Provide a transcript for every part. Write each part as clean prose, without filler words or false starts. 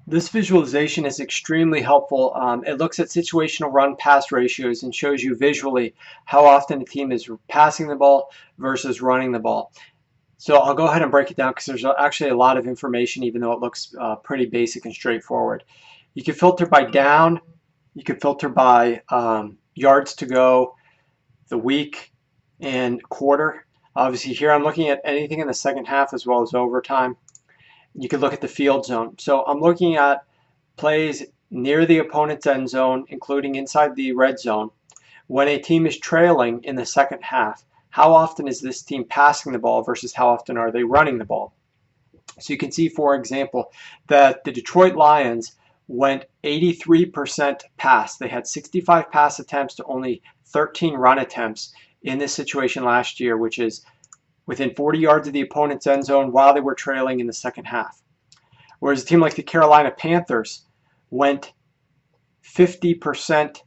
This visualization is extremely helpful. It looks at situational run-pass ratios and shows you visually how often a team is passing the ball versus running the ball. So I'll go ahead and break it down because there's actually a lot of information, even though it looks pretty basic and straightforward. You can filter by down, you can filter by yards to go, the week, and quarter. Obviously here I'm looking at anything in the second half as well as overtime. You can look at the field zone. So I'm looking at plays near the opponent's end zone, including inside the red zone. When a team is trailing in the second half, how often is this team passing the ball versus how often are they running the ball? So you can see, for example, that the Detroit Lions went 83% pass. They had 65 pass attempts to only 13 run attempts in this situation last year, which is within 40 yards of the opponent's end zone while they were trailing in the second half. Whereas a team like the Carolina Panthers went 50%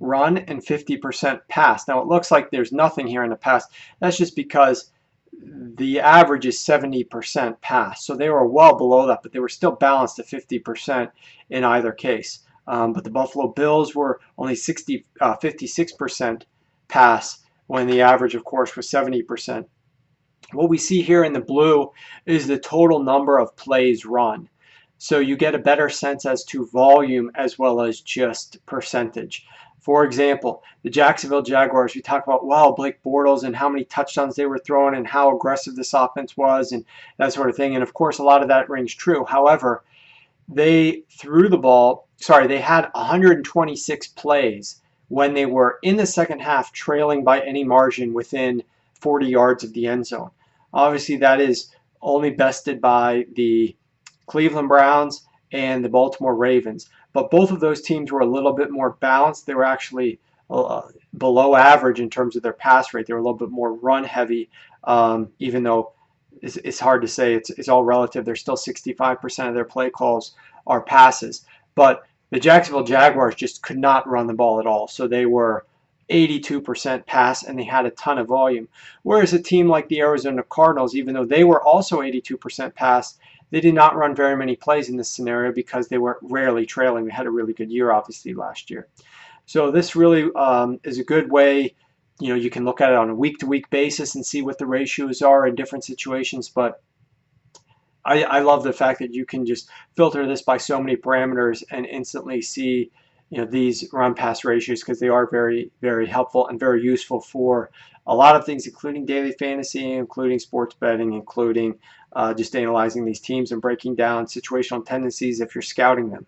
run and 50% pass. Now it looks like there's nothing here in the pass. That's just because the average is 70% pass. So they were well below that, but they were still balanced at 50% in either case. But the Buffalo Bills were only 56% pass when the average, of course, was 70%. What we see here in the blue is the total number of plays run. So you get a better sense as to volume as well as just percentage. For example, the Jacksonville Jaguars, we talk about, wow, Blake Bortles and how many touchdowns they were throwing and how aggressive this offense was and that sort of thing. And of course, a lot of that rings true. However, they had 126 plays when they were in the second half trailing by any margin within 40 yards of the end zone. Obviously, that is only bested by the Cleveland Browns and the Baltimore Ravens. But both of those teams were a little bit more balanced. They were actually below average in terms of their pass rate. They were a little bit more run heavy, even though it's hard to say. It's all relative. There's still 65% of their play calls are passes. But the Jacksonville Jaguars just could not run the ball at all. So they were 82% pass and they had a ton of volume. Whereas a team like the Arizona Cardinals, even though they were also 82% pass, they did not run very many plays in this scenario because they were rarely trailing. They had a really good year, obviously, last year. So this really is a good way. You can look at it on a week-to-week basis and see what the ratios are in different situations. But I love the fact that you can just filter this by so many parameters and instantly see these run pass ratios, because they are very, very helpful and very useful for a lot of things, including daily fantasy, including sports betting, including just analyzing these teams and breaking down situational tendencies if you're scouting them.